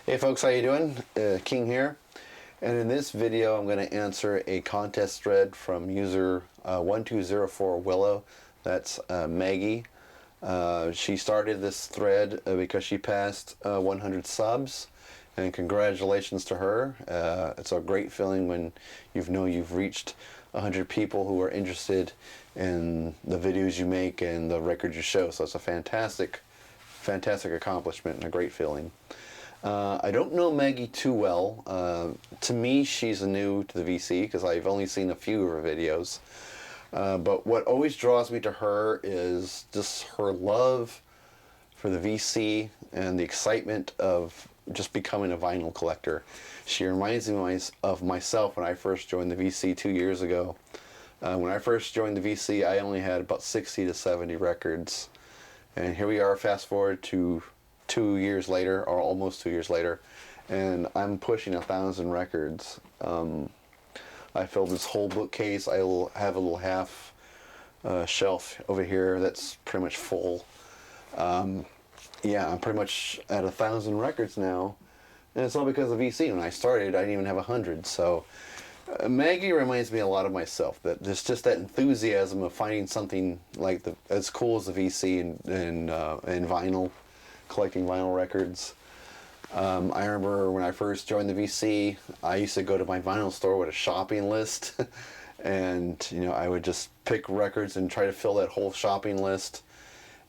Hey folks, how you doing? King here, and in this video I'm going to answer a contest thread from user 1204Willow. That's Maggie. She started this thread because she passed 100 subs, and congratulations to her. It's a great feeling when you've reached 100 people who are interested in the videos you make and the records you show. So it's a fantastic accomplishment and a great feeling. I don't know Maggie too well. To me, she's new to the VC because I've only seen a few of her videos. But what always draws me to her is just her love for the VC and the excitement of just becoming a vinyl collector. She reminds me of myself when I first joined the VC 2 years ago. When I first joined the VC, I only had about 60 to 70 records. And here we are, fast forward to 2 years later, or almost 2 years later, and I'm pushing 1,000 records. I filled this whole bookcase. I will have a little half shelf over here that's pretty much full. Yeah, I'm pretty much at 1,000 records now, and it's all because of VC. When I started, I didn't even have 100. So Maggie reminds me a lot of myself. That there's just that enthusiasm of finding something like as cool as the VC and vinyl, collecting vinyl records. I remember when I first joined the VC, I used to go to my vinyl store with a shopping list, and I would just pick records and try to fill that whole shopping list.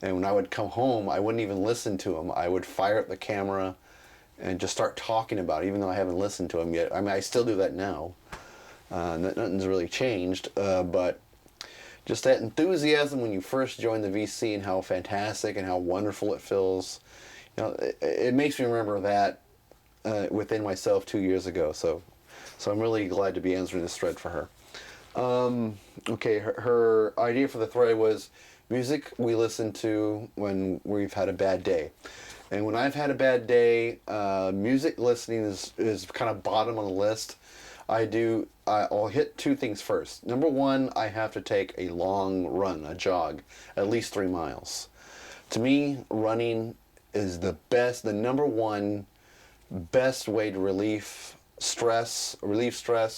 And when I would come home, I wouldn't even listen to them. I would fire up the camera and just start talking about it, even though I haven't listened to them yet. I mean, I still do that now. Nothing's really changed, but just that enthusiasm when you first join the VC and how fantastic and how wonderful it feels. It makes me remember that within myself 2 years ago. So I'm really glad to be answering this thread for her. Okay, her idea for the thread was music we listen to when we've had a bad day. And when I've had a bad day, music listening is kind of bottom on the list. I'll hit two things first. Number one, I have to take a long run, a jog, at least 3 miles. To me, running is the number one best way to relieve stress,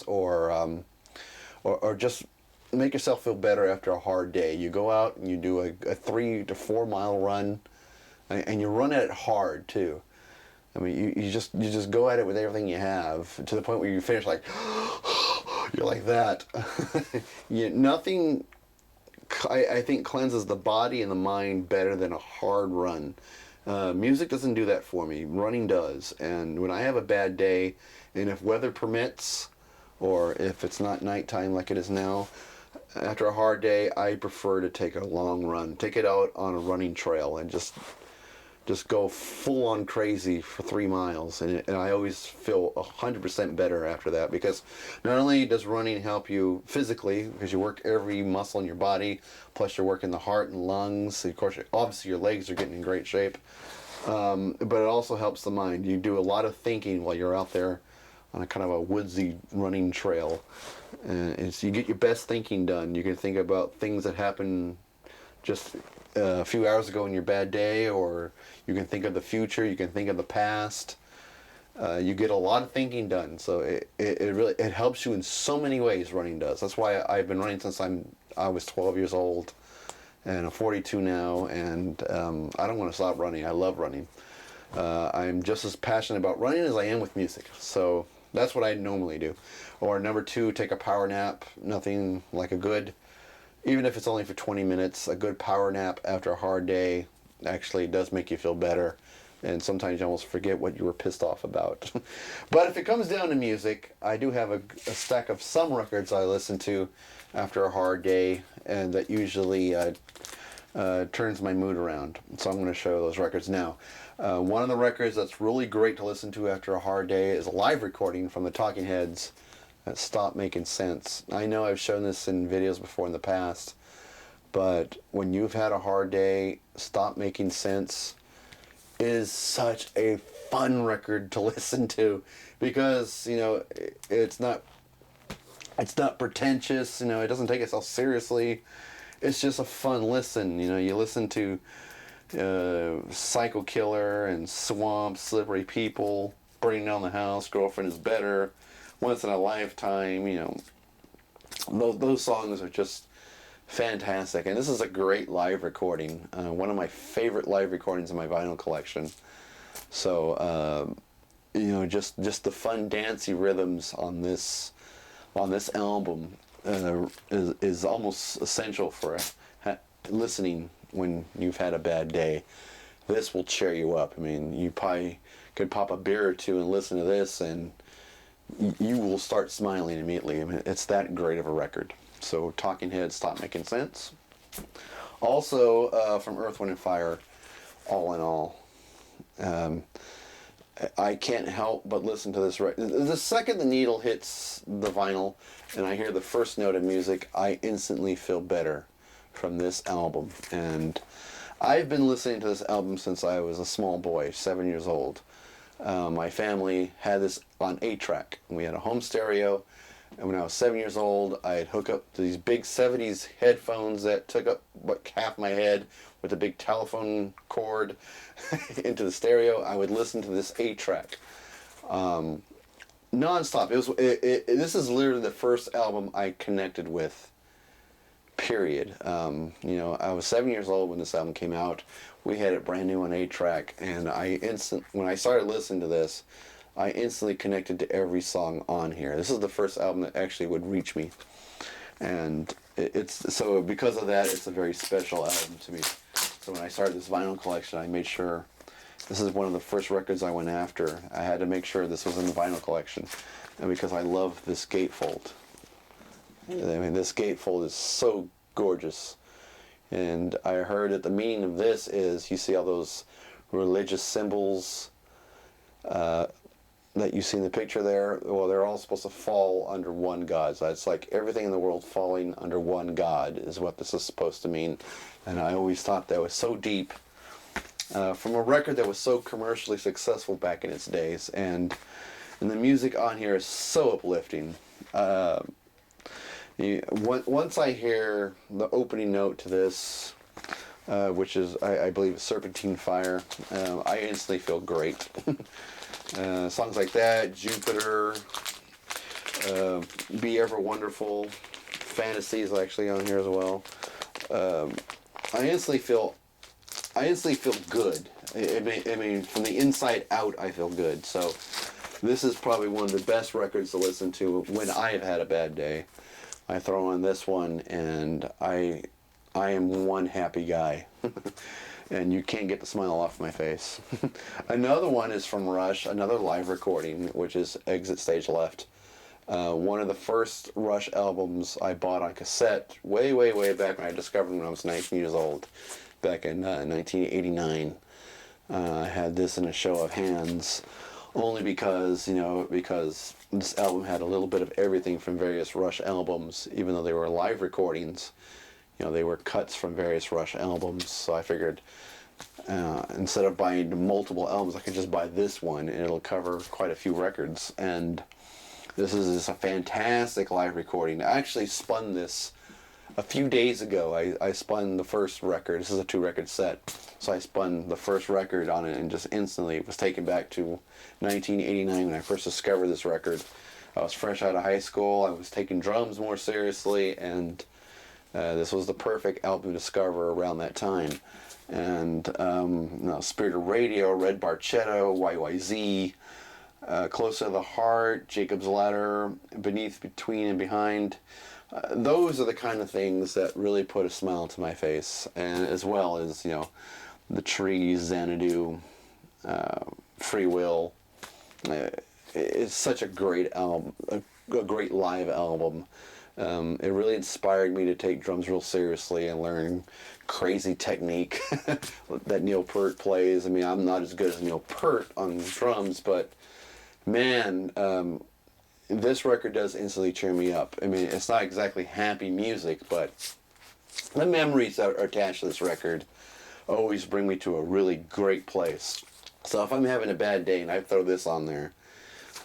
or just make yourself feel better after a hard day. You go out and you do a 3 to 4 mile run, and you run it hard too. I mean, you just go at it with everything you have to the point where you finish like you're like that. Nothing, I think, cleanses the body and the mind better than a hard run. Music doesn't do that for me. Running does. And when I have a bad day, and if weather permits, or if it's not nighttime like it is now, after a hard day, I prefer to take a long run. Take it out on a running trail and just go full on crazy for 3 miles, and I always feel 100% better after that, because not only does running help you physically, because you work every muscle in your body, plus you're working the heart and lungs. Of course, obviously your legs are getting in great shape, but it also helps the mind. You do a lot of thinking while you're out there on a kind of a woodsy running trail, and so you get your best thinking done. You can think about things that happen just a few hours ago in your bad day, or you can think of the future, you can think of the past. You get a lot of thinking done, so it really helps you in so many ways. Running does. That's why I've been running since I was 12 years old, and I'm 42 now, and I don't want to stop running. I love running. I'm just as passionate about running as I am with music, so that's what I normally do. Or number two, take a power nap. Nothing like even if it's only for 20 minutes, a good power nap after a hard day actually does make you feel better. And sometimes you almost forget what you were pissed off about. But if it comes down to music, I do have a stack of some records I listen to after a hard day, and that usually turns my mood around. So I'm going to show those records now. One of the records that's really great to listen to after a hard day is a live recording from the Talking Heads, Stop Making Sense. I know I've shown this in videos before in the past, but when you've had a hard day, Stop Making Sense is such a fun record to listen to, because it's not pretentious. It doesn't take itself seriously. It's just a fun listen. You listen to Psycho Killer and Swamp, Slippery People, Burning Down the House, Girlfriend is Better, Once in a Lifetime, you know, those songs are just fantastic. And this is a great live recording, one of my favorite live recordings in my vinyl collection. So, you know, just the fun dancey rhythms on this album is almost essential for listening when you've had a bad day. This will cheer you up. I mean, you probably could pop a beer or two and listen to this, and you will start smiling immediately. I mean, it's that great of a record. So, Talking Heads, Stop Making Sense. Also, from Earth, Wind and Fire, All in All. I can't help but listen to this. The second the needle hits the vinyl and I hear the first note of music, I instantly feel better from this album. And I've been listening to this album since I was a small boy, 7 years old. My family had this on 8-track. We had a home stereo, and when I was 7 years old, I'd hook up to these big 70s headphones that took up about half my head with a big telephone cord into the stereo. I would listen to this 8-track non-stop. This is literally the first album I connected with, period. You know, I was 7 years old when this album came out. We had it brand new on 8-track, and when I started listening to this, I instantly connected to every song on here. This is the first album that actually would reach me, and so because of that, it's a very special album to me. So when I started this vinyl collection, I made sure this is one of the first records I went after. I had to make sure this was in the vinyl collection, and because I love this gatefold. I mean, this gatefold is so gorgeous. And I heard that the meaning of this is, you see all those religious symbols that you see in the picture there? Well, they're all supposed to fall under one God. So it's like everything in the world falling under one God is what this is supposed to mean. And I always thought that was so deep from a record that was so commercially successful back in its days. And the music on here is so uplifting. Once I hear the opening note to this, which is, I believe, Serpentine Fire, I instantly feel great. Songs like that, Jupiter, Be Ever Wonderful, Fantasy is actually on here as well. I instantly feel good. I mean, from the inside out, I feel good. So this is probably one of the best records to listen to when I've had a bad day. I throw on this one, and I am one happy guy. And you can't get the smile off my face. Another one is from Rush, another live recording, which is Exit Stage Left. One of the first Rush albums I bought on cassette way, way, way back when I discovered them when I was 19 years old, back in 1989. I had this in a show of hands, only because this album had a little bit of everything from various Rush albums, even though they were live recordings. You know, they were cuts from various Rush albums, so I figured instead of buying multiple albums, I could just buy this one, and it'll cover quite a few records. And this is just a fantastic live recording. I actually spun this a few days ago. I spun the first record. This is a 2-record set, so I spun the first record on it, and just instantly was taken back to 1989 when I first discovered this record. I was fresh out of high school. I was taking drums more seriously, and this was the perfect album to discover around that time. And Spirit of Radio, Red Barchetto, YYZ, Closer to the Heart, Jacob's Ladder, Beneath, Between, and Behind. Those are the kind of things that really put a smile to my face, and as well as, The Trees, Xanadu, Free Will. It's such a great album, a great live album. It really inspired me to take drums real seriously and learn crazy technique that Neil Peart plays. I mean, I'm not as good as Neil Peart on drums, but man, this record does instantly cheer me up. I mean, it's not exactly happy music, but the memories that are attached to this record always bring me to a really great place. So if I'm having a bad day and I throw this on there,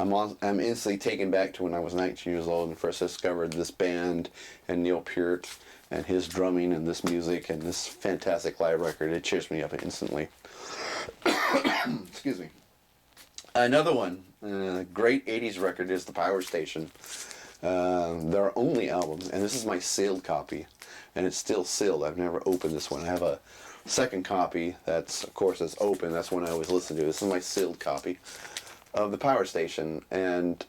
I'm instantly taken back to when I was 19 years old and first discovered this band and Neil Peart and his drumming and this music and this fantastic live record. It cheers me up instantly. Excuse me. Another one, great 80s record is The Power Station. Their only album, and this is my sealed copy, and it's still sealed. I've never opened this one. I have a second copy that's, of course, is open. That's one I always listen to. This is my sealed copy of The Power Station, and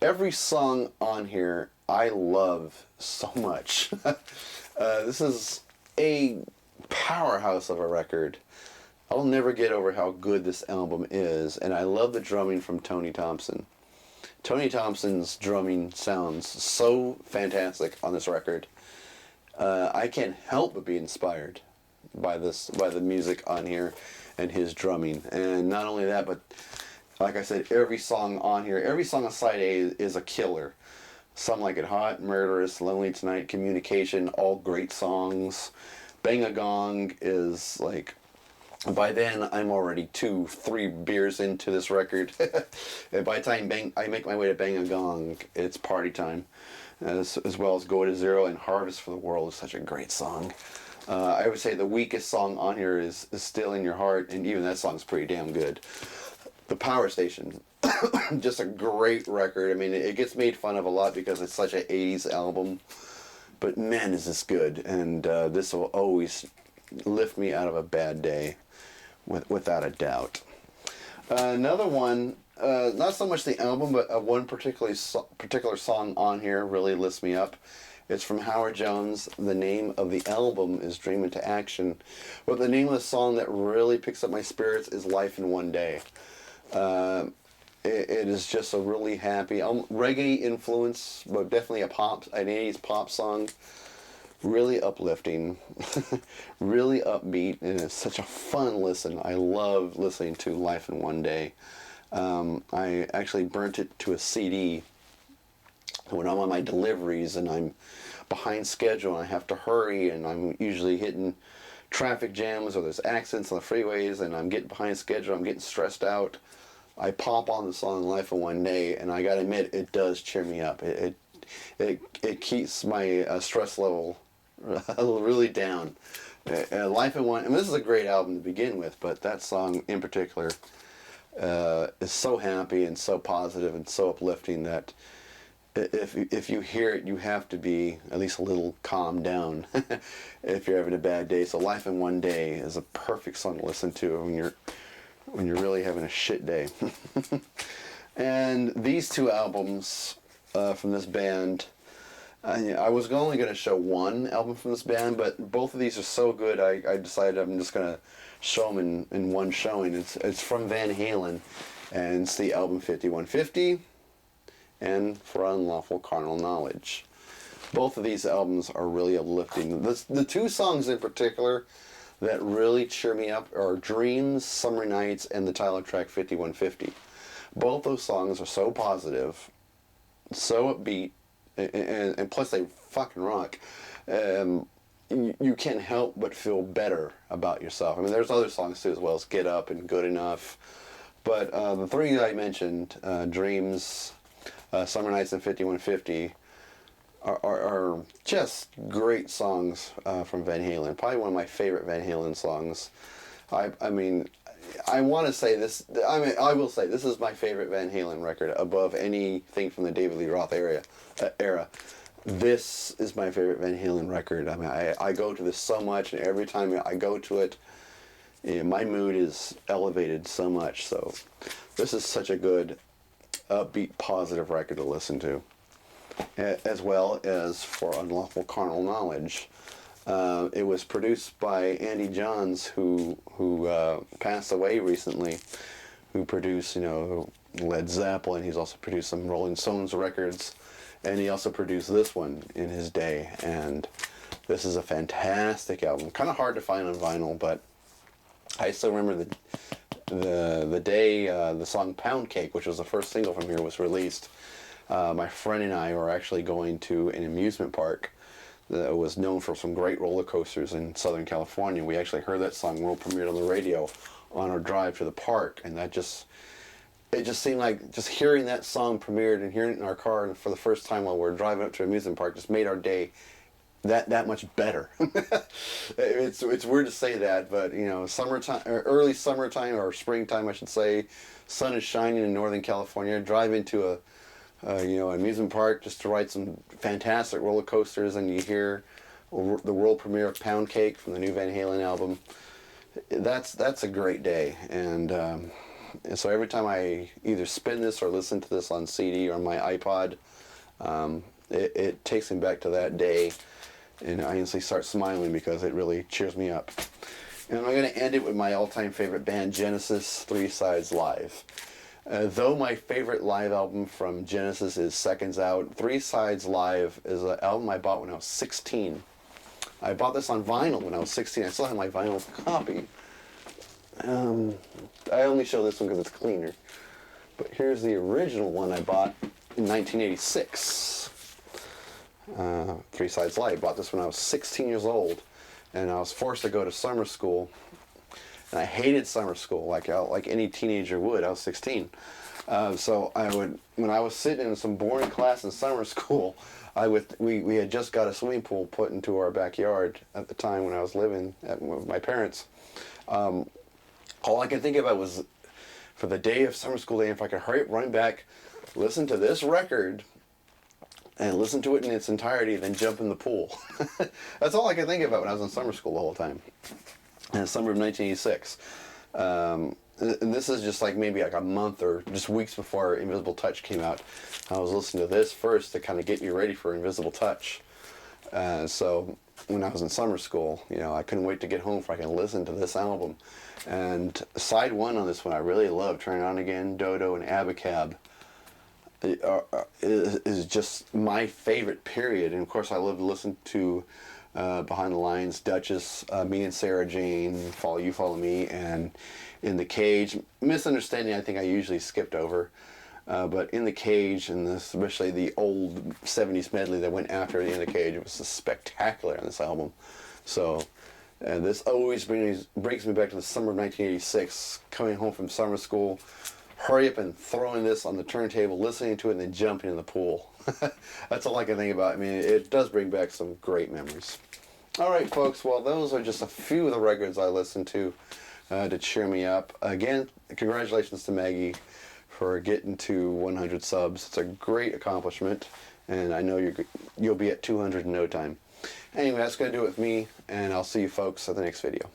every song on here I love so much. This is a powerhouse of a record. I'll never get over how good this album is, and I love the drumming from Tony Thompson. Tony Thompson's drumming sounds so fantastic on this record. I can't help but be inspired by the music on here and his drumming. And not only that, but like I said, every song on here, every song on side A is a killer. Some Like It Hot, Murderous, Lonely Tonight, Communication, all great songs. Bang a Gong is like, by then I'm already 2-3 beers into this record. And by the time I make my way to Bang a Gong, it's party time. As well as Go to Zero and Harvest for the World is such a great song. I would say the weakest song on here is Still in Your Heart, and even that song's pretty damn good. The Power Station, just a great record. I mean, it gets made fun of a lot because it's such an 80s album, but man, is this good, and this will always lift me out of a bad day, without a doubt. Another one, not so much the album, but one particular song on here really lifts me up. It's from Howard Jones. The name of the album is Dream Into Action, but the name of the song that really picks up my spirits is Life in One Day. It is just a really happy, reggae influence, but definitely an 80s pop song. Really uplifting, really upbeat, and it's such a fun listen. I love listening to Life in One Day. I actually burnt it to a CD when I'm on my deliveries and I'm behind schedule and I have to hurry, and I'm usually hitting traffic jams or there's accidents on the freeways and I'm getting behind schedule, I'm getting stressed out. I pop on the song Life in One Day, and I gotta admit, it does cheer me up. It keeps my stress level really down. Life in One, I mean, this is a great album to begin with, but that song in particular is so happy and so positive and so uplifting that if you hear it, you have to be at least a little calmed down if you're having a bad day. So Life in One Day is a perfect song to listen to when you're really having a shit day. And these two albums from this band, I was only going to show one album from this band, but both of these are so good, I decided I'm just going to show them in one showing. It's from Van Halen, and it's the album 5150 and For Unlawful Carnal Knowledge. Both of these albums are really uplifting. The two songs in particular that really cheer me up are Dreams, Summer Nights, and the title track 5150. Both those songs are so positive, so upbeat, and plus they fucking rock. You can't help but feel better about yourself. I mean, there's other songs too as well as Get Up and Good Enough. But the three that I mentioned, Dreams, Summer Nights, and 5150, are just great songs from Van Halen. Probably one of my favorite Van Halen songs. I mean, I want to say this. I mean, I will say this is my favorite Van Halen record above anything from the David Lee Roth era. This is my favorite Van Halen record. I mean, I go to this so much, and every time I go to it, my mood is elevated so much. So this is such a good, upbeat, positive record to listen to. As well as For Unlawful Carnal Knowledge. It was produced by Andy Johns, who passed away recently, who produced, Led Zeppelin. He's also produced some Rolling Stones records, and he also produced this one in his day. And this is a fantastic album. Kind of hard to find on vinyl, but I still remember the day the song Pound Cake, which was the first single from here, was released. My friend and I were actually going to an amusement park that was known for some great roller coasters in Southern California. We actually heard that song world premiered on the radio on our drive to the park, and it just seemed like just hearing that song premiered and hearing it in our car for the first time while we were driving up to an amusement park just made our day that much better. It's weird to say that, but you know, summertime, or early summertime or springtime, I should say, sun is shining in Northern California. Drive into you know, amusement park just to ride some fantastic roller coasters, and you hear the world premiere of Pound Cake from the new Van Halen album. That's a great day, and so every time I either spin this or listen to this on CD or my iPod, it takes me back to that day, and I instantly start smiling because it really cheers me up. And I'm going to end it with my all-time favorite band, Genesis, Three Sides Live. Though my favorite live album from Genesis is Seconds Out, Three Sides Live is an album I bought when I was 16. I bought this on vinyl when I was 16. I still have my vinyl copy. I only show this one because it's cleaner. But here's the original one I bought in 1986. Three Sides Live. I bought this when I was 16 years old, and I was forced to go to summer school. And I hated summer school like any teenager would. I was 16. So when I was sitting in some boring class in summer school, we had just got a swimming pool put into our backyard at the time when I was living with my parents. All I could think about was, for the day of summer school day, if I could hurry up, run back, listen to this record, and listen to it in its entirety, then jump in the pool. That's all I could think about when I was in summer school the whole time. In the summer of 1986. And this is just like maybe like a month or just weeks before Invisible Touch came out. I was listening to this first to kind of get me ready for Invisible Touch. So when I was in summer school, you know, I couldn't wait to get home so I could listen to this album. And side one on this one I really love, Turn It On Again, Dodo, and Abacab, is just my favorite, period. And of course I love to listen to Behind the Lines, Duchess, Me and Sarah Jane, Follow You, Follow Me, and In the Cage. Misunderstanding, I think I usually skipped over. But In the Cage, and especially the old 70s medley that went after In the Cage, it was just spectacular on this album. So, and this always brings me back to the summer of 1986, coming home from summer school, hurry up and throwing this on the turntable, listening to it, and then jumping in the pool. That's all I can think about. I mean, it does bring back some great memories. All right, folks. Well, those are just a few of the records I listened to cheer me up. Again, congratulations to Maggie for getting to 100 subs. It's a great accomplishment, and I know you'll be at 200 in no time. Anyway, that's going to do it with me, and I'll see you folks at the next video.